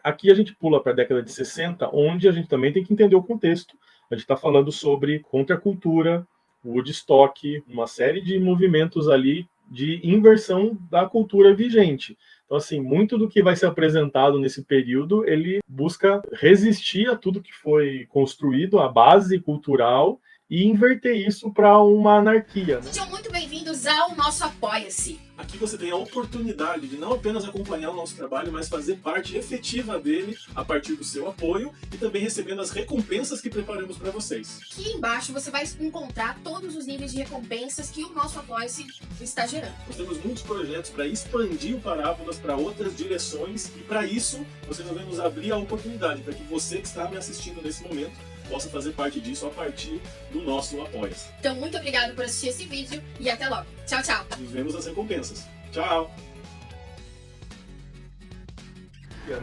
aqui a gente pula para a década de 60, onde a gente também tem que entender o contexto. A gente está falando sobre contracultura, Woodstock, uma série de movimentos ali de inversão da cultura vigente. Então, assim, muito do que vai ser apresentado nesse período, ele busca resistir a tudo que foi construído, a base cultural, e inverter isso para uma anarquia, né? Sejam muito bem-vindos ao nosso Apoia-se. Aqui você tem a oportunidade de não apenas acompanhar o nosso trabalho, mas fazer parte efetiva dele a partir do seu apoio e também recebendo as recompensas que preparamos para vocês. Aqui embaixo você vai encontrar todos os níveis de recompensas que o nosso Apoia-se está gerando. Nós temos muitos projetos para expandir o Parábolas para outras direções e para isso nós vamos abrir a oportunidade para que você que está me assistindo nesse momento possa fazer parte disso a partir do nosso Apoia-se. Então, muito obrigado por assistir esse vídeo e até logo. Tchau, tchau. Nos vemos nas recompensas. Tchau!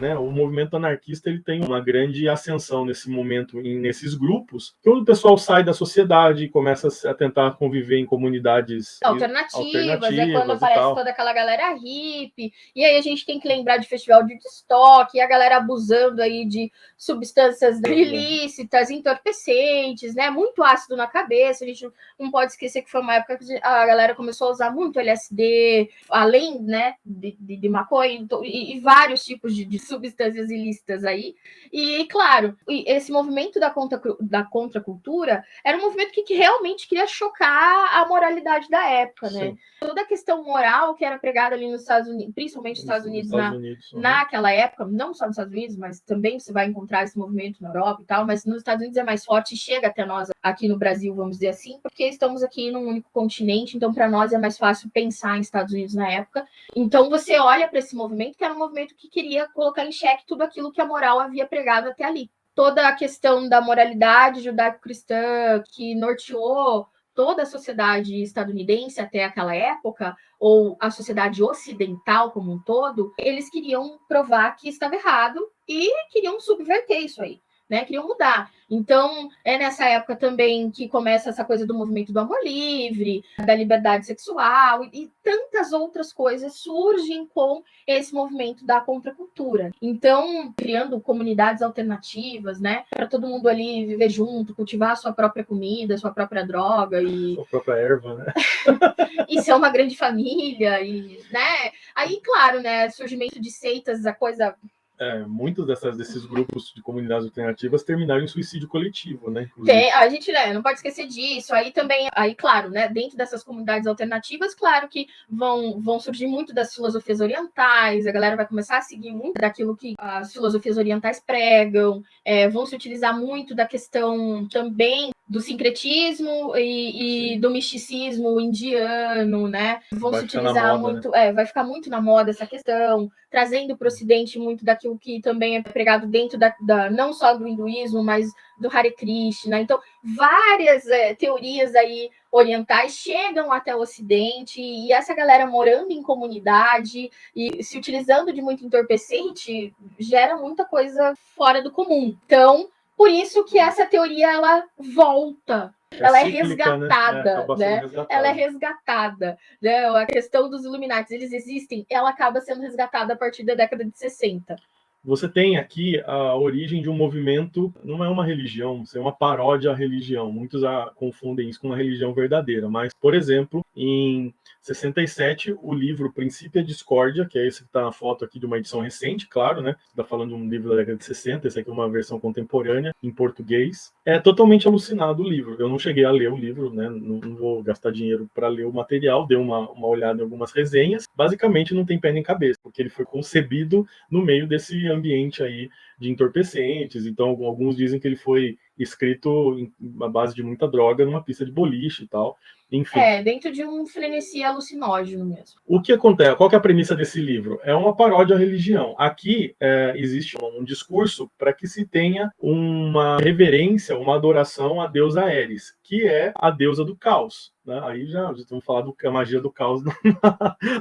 Né? O movimento anarquista ele tem uma grande ascensão nesse momento, nesses grupos, quando o pessoal sai da sociedade e começa a tentar conviver em comunidades alternativas, é quando aparece toda aquela galera hippie, e aí a gente tem que lembrar de festival de Woodstock, e a galera abusando aí de substâncias ilícitas, entorpecentes, né? Muito ácido na cabeça. A gente não pode esquecer que foi uma época que a galera começou a usar muito LSD, além, né, de maconha e vários tipos de substâncias ilícitas aí. E, claro, esse movimento da contracultura era um movimento que realmente queria chocar a moralidade da época, né? Sim. Toda a questão moral que era pregada ali nos Estados Unidos, principalmente nos Estados Unidos, naquela época, não só nos Estados Unidos, mas também você vai encontrar esse movimento na Europa e tal, mas nos Estados Unidos é mais forte e chega até nós aqui no Brasil, vamos dizer assim, porque estamos aqui num único continente, então para nós é mais fácil pensar em Estados Unidos na época. Então você olha para esse movimento, que era um movimento que queria colocar em xeque tudo aquilo que a moral havia pregado até ali. Toda a questão da moralidade judaico-cristã que norteou toda a sociedade estadunidense até aquela época, ou a sociedade ocidental como um todo, eles queriam provar que estava errado e queriam subverter isso aí, né? Queriam mudar. Então, é nessa época também que começa essa coisa do movimento do amor livre, da liberdade sexual e tantas outras coisas surgem com esse movimento da contracultura. Então, criando comunidades alternativas, né, para todo mundo ali viver junto, cultivar a sua própria comida, sua própria droga e sua própria erva, né? E ser uma grande família e, né? Aí, claro, né, surgimento de seitas, a coisa muitos desses grupos de comunidades alternativas terminaram em suicídio coletivo, né? A gente, né, não pode esquecer disso. Aí também, claro, né, dentro dessas comunidades alternativas, claro que vão surgir muito das filosofias orientais, a galera vai começar a seguir muito daquilo que as filosofias orientais pregam, vão se utilizar muito da questão também do sincretismo e do misticismo indiano, né? Vão se utilizar muito, né? Vai ficar muito na moda essa questão, trazendo para o Ocidente muito daquilo que também é pregado dentro não só do hinduísmo, mas do Hare Krishna. Então, várias teorias aí orientais chegam até o Ocidente e essa galera morando em comunidade e se utilizando de muito entorpecente gera muita coisa fora do comum. Então, por isso que essa teoria ela volta, ela cíclica, é resgatada, né? Ela é resgatada, né? A questão dos Illuminatis, eles existem, ela acaba sendo resgatada a partir da década de 60. Você tem aqui a origem de um movimento, não é uma religião, é uma paródia à religião. Muitos confundem isso com uma religião verdadeira, mas, por exemplo, em 67, o livro Princípio e a Discórdia, que é esse que está na foto aqui de uma edição recente, claro, né? Está falando de um livro da década de 60, esse aqui é uma versão contemporânea, em português. É totalmente alucinado o livro. Eu não cheguei a ler o livro, né? Não vou gastar dinheiro para ler o material, dei uma olhada em algumas resenhas. Basicamente, não tem pé nem cabeça, porque ele foi concebido no meio desse ambiente aí de entorpecentes. Então, alguns dizem que ele foi escrito à base de muita droga numa pista de boliche e tal. Enfim. Dentro de um frenesi alucinógeno mesmo. O que acontece? Qual que é a premissa desse livro? É uma paródia à religião. Aqui existe um discurso para que se tenha uma reverência, uma adoração à deusa Ares, que é a deusa do caos. Né? Aí já estamos falando da magia do caos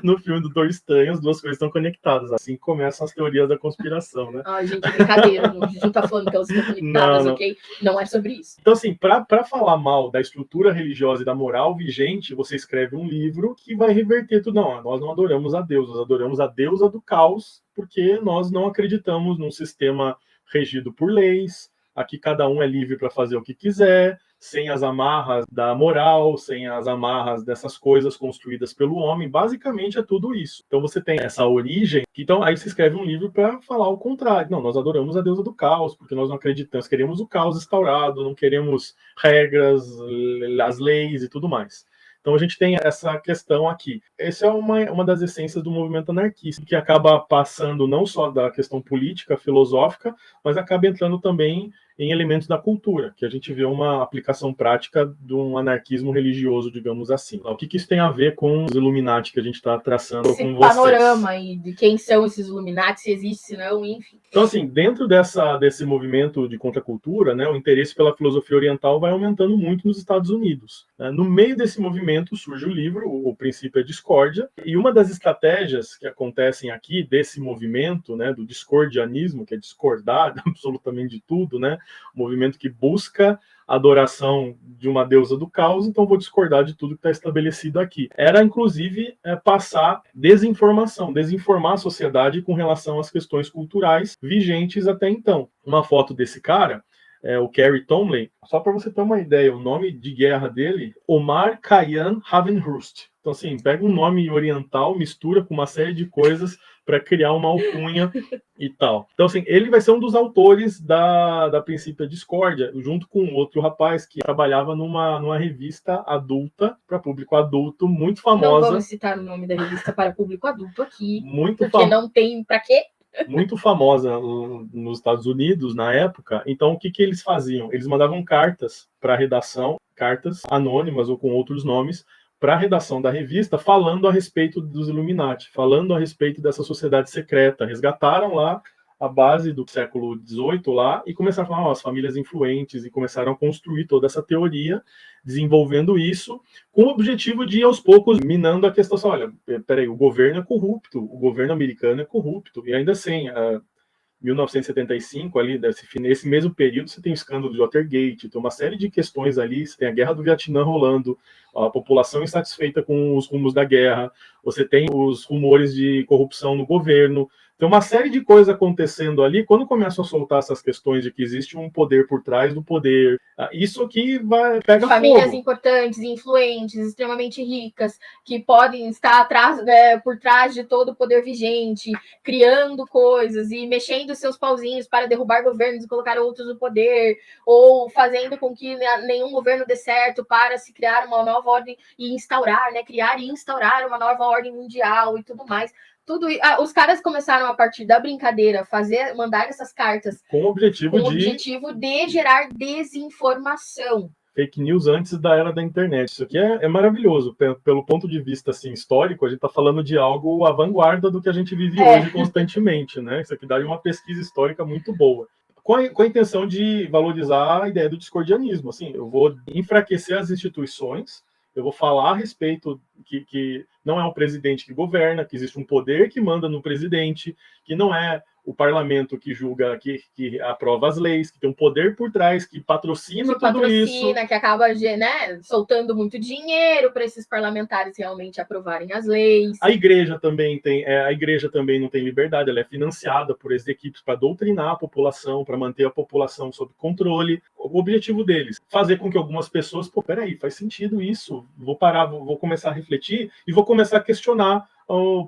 no filme do Doutor Estranho, as duas coisas estão conectadas. Assim começam as teorias da conspiração, né? Ai, gente, brincadeira. A gente não tá falando que elas estão conectadas, ok? Não é sobre isso. Então, assim, para falar mal da estrutura religiosa e da moral vigente, você escreve um livro que vai reverter tudo. Não, nós não adoramos a Deus, nós adoramos a deusa do caos, porque nós não acreditamos num sistema regido por leis. Aqui cada um é livre para fazer o que quiser, sem as amarras da moral, sem as amarras dessas coisas construídas pelo homem. Basicamente é tudo isso. Então você tem essa origem, então aí se escreve um livro para falar o contrário. Não, nós adoramos a deusa do caos, porque nós não acreditamos, queremos o caos instaurado, não queremos regras, as leis e tudo mais. Então a gente tem essa questão aqui. Essa é uma das essências do movimento anarquista, que acaba passando não só da questão política, filosófica, mas acaba entrando também em elementos da cultura, que a gente vê uma aplicação prática de um anarquismo religioso, digamos assim. O que isso tem a ver com os Illuminati que a gente está traçando esse com panorama aí de quem são esses Illuminati, se existe, se não, enfim. Então, assim, dentro desse movimento de contracultura, né, o interesse pela filosofia oriental vai aumentando muito nos Estados Unidos. No meio desse movimento surge o livro, o Princípio é Discórdia, e uma das estratégias que acontecem aqui desse movimento, né, do discordianismo, que é discordar absolutamente de tudo, né, um movimento que busca a adoração de uma deusa do caos, então vou discordar de tudo que está estabelecido aqui. Era, inclusive, passar desinformação, desinformar a sociedade com relação às questões culturais vigentes até então. Uma foto desse cara, o Kerry Tomlin, só para você ter uma ideia, o nome de guerra dele, Omar Khayyam Ravenhurst. Então, assim, pega um nome oriental, mistura com uma série de coisas para criar uma alcunha e tal. Então, assim, ele vai ser um dos autores da Princípio da Discórdia, junto com outro rapaz que trabalhava numa revista adulta, para público adulto, muito famosa. Não vamos citar o nome da revista para público adulto aqui, muito porque não tem para quê. Muito famosa nos Estados Unidos na época. Então, o que eles faziam? Eles mandavam cartas para a redação, cartas anônimas ou com outros nomes, para a redação da revista, falando a respeito dos Illuminati, falando a respeito dessa sociedade secreta. Resgataram lá a base do século XVIII lá e começaram a falar as famílias influentes e começaram a construir toda essa teoria, desenvolvendo isso com o objetivo de ir aos poucos minando a questão. Olha, peraí, o governo é corrupto, o governo americano é corrupto, e ainda assim, 1975, ali, nesse mesmo período, você tem o escândalo de Watergate, tem uma série de questões ali, você tem a guerra do Vietnã rolando, a população insatisfeita com os rumos da guerra, você tem os rumores de corrupção no governo, tem uma série de coisas acontecendo ali. Quando começam a soltar essas questões de que existe um poder por trás do poder, isso aqui pega famílias fogo. Importantes, influentes, extremamente ricas, que podem estar atrás, por trás de todo o poder vigente, criando coisas e mexendo seus pauzinhos para derrubar governos e colocar outros no poder, ou fazendo com que nenhum governo dê certo para se criar uma nova ordem e instaurar, né, criar e instaurar uma nova ordem mundial e tudo mais. Tudo, os caras começaram a partir da brincadeira mandar essas cartas com o objetivo de gerar desinformação. Fake news antes da era da internet. Isso aqui é maravilhoso. Pelo ponto de vista assim, histórico, a gente está falando de algo à vanguarda do que a gente vive hoje constantemente, né? Isso aqui daria uma pesquisa histórica muito boa. Com a intenção de valorizar a ideia do discordianismo. Assim, eu vou enfraquecer as instituições, eu vou falar a respeito que não é o presidente que governa, que existe um poder que manda no presidente, que não é o parlamento que julga, que aprova as leis, que tem um poder por trás, que patrocina tudo isso. Que acaba, né, soltando muito dinheiro para esses parlamentares realmente aprovarem as leis. A igreja também não tem liberdade, ela é financiada por essas equipes para doutrinar a população, para manter a população sob controle. O objetivo deles, fazer com que algumas pessoas, peraí, faz sentido isso, vou parar, vou começar a refletir e vou começar a questionar.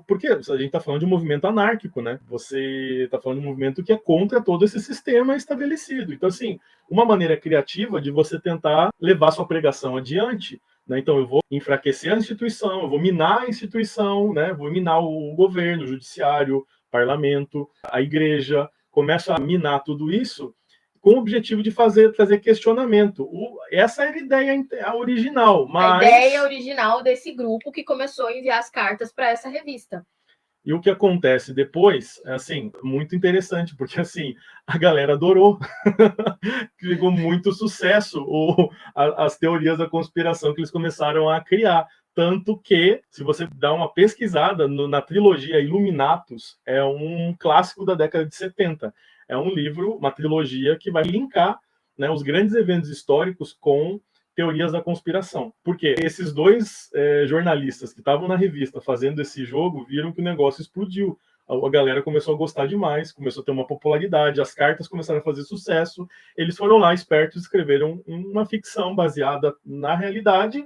Porque a gente está falando de um movimento anárquico, né? Você está falando de um movimento que é contra todo esse sistema estabelecido. Então, assim, uma maneira criativa de você tentar levar sua pregação adiante, né? Então, eu vou enfraquecer a instituição, eu vou minar a instituição, né? Vou minar o governo, o judiciário, o parlamento, a igreja, começo a minar tudo isso com o objetivo de trazer questionamento. Essa era a ideia original. Mas... a ideia original desse grupo que começou a enviar as cartas para essa revista. E o que acontece depois, assim, muito interessante, porque, assim, a galera adorou. Ficou muito sucesso as teorias da conspiração que eles começaram a criar. Tanto que, se você dá uma pesquisada na trilogia Illuminatus, é um clássico da década de 70. É um livro, uma trilogia que vai linkar né, os grandes eventos históricos com teorias da conspiração. Porque esses dois jornalistas que estavam na revista fazendo esse jogo viram que o negócio explodiu. A galera começou a gostar demais, começou a ter uma popularidade, as cartas começaram a fazer sucesso, eles foram lá espertos, escreveram uma ficção baseada na realidade,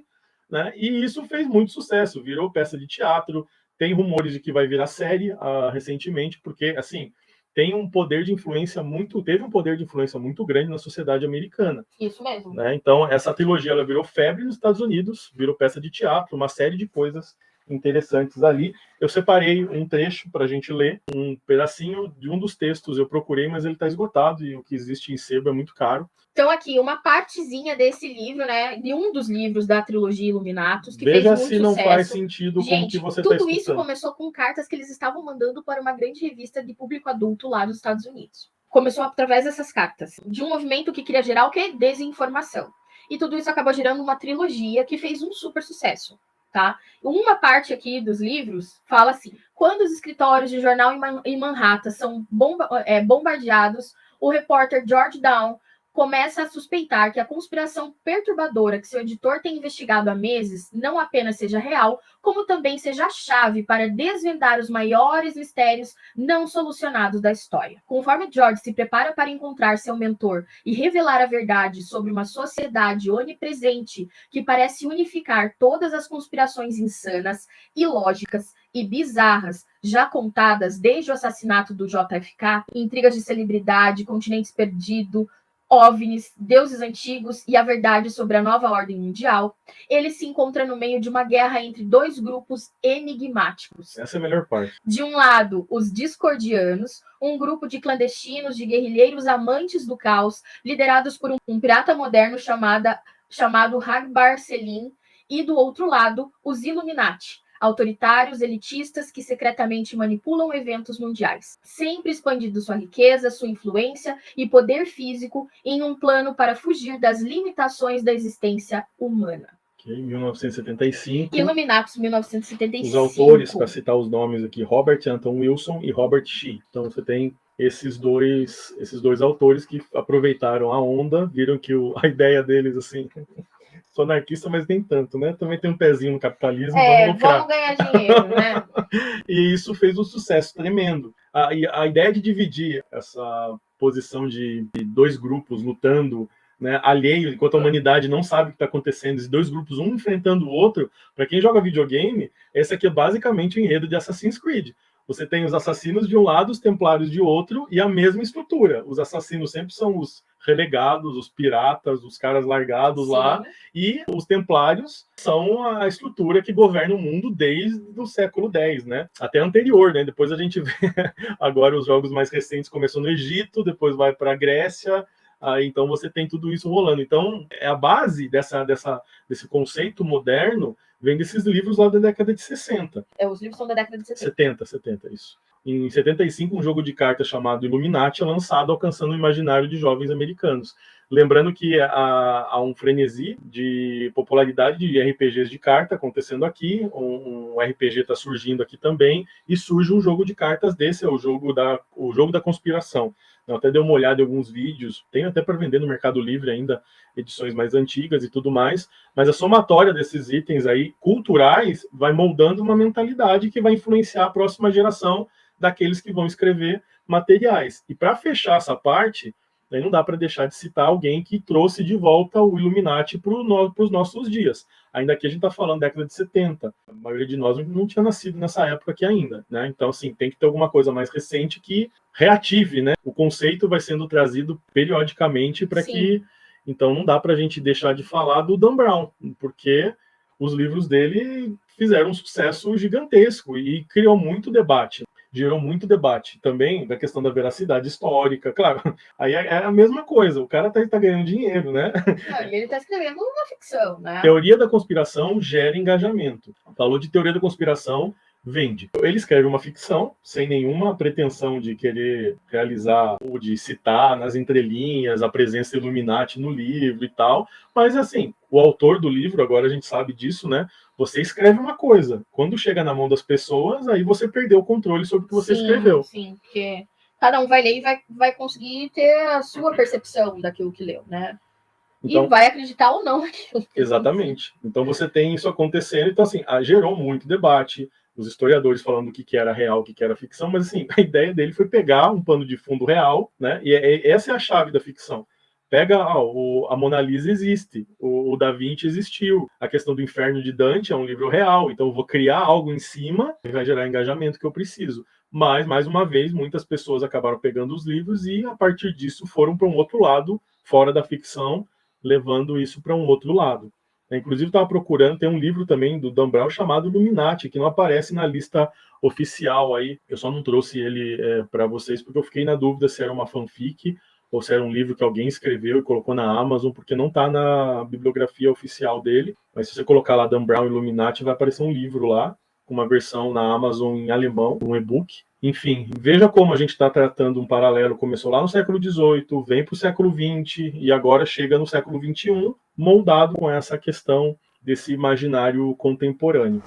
né? E isso fez muito sucesso, virou peça de teatro, tem rumores de que vai virar série recentemente, porque, assim, teve um poder de influência muito grande na sociedade americana. Isso mesmo. Né? Então, essa trilogia ela virou febre nos Estados Unidos, virou peça de teatro, uma série de coisas interessantes ali. Eu separei um trecho para a gente ler, um pedacinho de um dos textos. Eu procurei, mas ele está esgotado e o que existe em sebo é muito caro. Então, aqui, uma partezinha desse livro, né? De um dos livros da trilogia Illuminatus, que Veja fez muito se não sucesso. faz sentido com o que você está escutando. Tudo isso começou com cartas que eles estavam mandando para uma grande revista de público adulto lá dos Estados Unidos. Começou através dessas cartas, de um movimento que queria gerar o quê? Desinformação. E tudo isso acabou gerando uma trilogia que fez um super sucesso. Tá? Uma parte aqui dos livros fala assim: quando os escritórios de jornal em Manhattan são bombardeados, o repórter George Down começa a suspeitar que a conspiração perturbadora que seu editor tem investigado há meses não apenas seja real, como também seja a chave para desvendar os maiores mistérios não solucionados da história. Conforme George se prepara para encontrar seu mentor e revelar a verdade sobre uma sociedade onipresente que parece unificar todas as conspirações insanas, ilógicas e bizarras já contadas desde o assassinato do JFK, intrigas de celebridade, continentes perdidos, OVNIs, deuses antigos e a verdade sobre a nova ordem mundial, ele se encontra no meio de uma guerra entre dois grupos enigmáticos. Essa é a melhor parte. De um lado, os discordianos, um grupo de clandestinos, de guerrilheiros amantes do caos, liderados por um pirata moderno chamado Ragnar Selim, e do outro lado, os Illuminati, autoritários, elitistas que secretamente manipulam eventos mundiais, sempre expandindo sua riqueza, sua influência e poder físico em um plano para fugir das limitações da existência humana. Em 1975. Illuminatus, 1975. Os autores, para citar os nomes aqui, Robert Anton Wilson e Robert Shea. Então você tem esses dois autores que aproveitaram a onda, viram que a ideia deles, assim... Sou anarquista, mas nem tanto, né? Também tem um pezinho no capitalismo. Vamos ganhar dinheiro, né? E isso fez um sucesso tremendo. A ideia de dividir essa posição de dois grupos lutando, né, alheio, enquanto a humanidade não sabe o que está acontecendo, esses dois grupos, um enfrentando o outro, para quem joga videogame, esse aqui é basicamente o enredo de Assassin's Creed. Você tem os assassinos de um lado, os templários de outro, e a mesma estrutura. Os assassinos sempre são os renegados, os piratas, os caras largados lá, e os templários são a estrutura que governa o mundo desde o século X, né? Até anterior, né? Depois a gente vê agora os jogos mais recentes começam no Egito, depois vai para a Grécia, então você tem tudo isso rolando. Então, a base desse conceito moderno vem desses livros lá da década de 60. Os livros são da década de 70. 70, isso. Em 75, um jogo de cartas chamado Illuminati é lançado, alcançando o imaginário de jovens americanos. Lembrando que há um frenesi de popularidade de RPGs de carta acontecendo aqui, um RPG está surgindo aqui também, e surge um jogo de cartas desse, é o jogo da conspiração. Eu até dei uma olhada em alguns vídeos, tem até para vender no Mercado Livre ainda, edições mais antigas e tudo mais, mas a somatória desses itens aí culturais vai moldando uma mentalidade que vai influenciar a próxima geração daqueles que vão escrever materiais. E para fechar essa parte, aí não dá para deixar de citar alguém que trouxe de volta o Illuminati para os nossos dias. Ainda que a gente está falando da década de 70. A maioria de nós não tinha nascido nessa época aqui ainda, né? Então, assim, tem que ter alguma coisa mais recente que reative, né? O conceito vai sendo trazido periodicamente para que... Então, não dá para a gente deixar de falar do Dan Brown, porque os livros dele fizeram um sucesso gigantesco e criou muito debate. Gerou muito debate também da questão da veracidade histórica. Claro, aí é a mesma coisa, o cara tá ganhando dinheiro, né? Não, ele está escrevendo uma ficção, né? Teoria da conspiração gera engajamento. Falou de teoria da conspiração, vende. Ele escreve uma ficção sem nenhuma pretensão de querer realizar ou de citar nas entrelinhas a presença Illuminati no livro e tal, mas assim, o autor do livro, agora a gente sabe disso, né? Você escreve uma coisa, quando chega na mão das pessoas, aí você perdeu o controle sobre o que você escreveu. Sim, porque cada um vai ler e vai conseguir ter a sua percepção daquilo que leu, né? Então, e vai acreditar ou não naquilo. Exatamente. Então você tem isso acontecendo, então assim, gerou muito debate, os historiadores falando o que era real, o que era ficção, mas assim, a ideia dele foi pegar um pano de fundo real, né? E essa é a chave da ficção. Pega, a Mona Lisa existe, o Da Vinci existiu, a questão do Inferno de Dante é um livro real, então eu vou criar algo em cima que vai gerar engajamento que eu preciso. Mas, mais uma vez, muitas pessoas acabaram pegando os livros e, a partir disso, foram para um outro lado, fora da ficção, levando isso para um outro lado. Inclusive, estava procurando, tem um livro também do Dan Brown chamado Illuminati, que não aparece na lista oficial aí. Eu só não trouxe ele para vocês, porque eu fiquei na dúvida se era uma fanfic ou se era um livro que alguém escreveu e colocou na Amazon, porque não está na bibliografia oficial dele. Mas se você colocar lá Dan Brown Illuminati, vai aparecer um livro lá, com uma versão na Amazon em alemão, um e-book. Enfim, veja como a gente está tratando um paralelo. Começou lá no século XVIII, vem para o século XX e agora chega no século XXI, moldado com essa questão desse imaginário contemporâneo.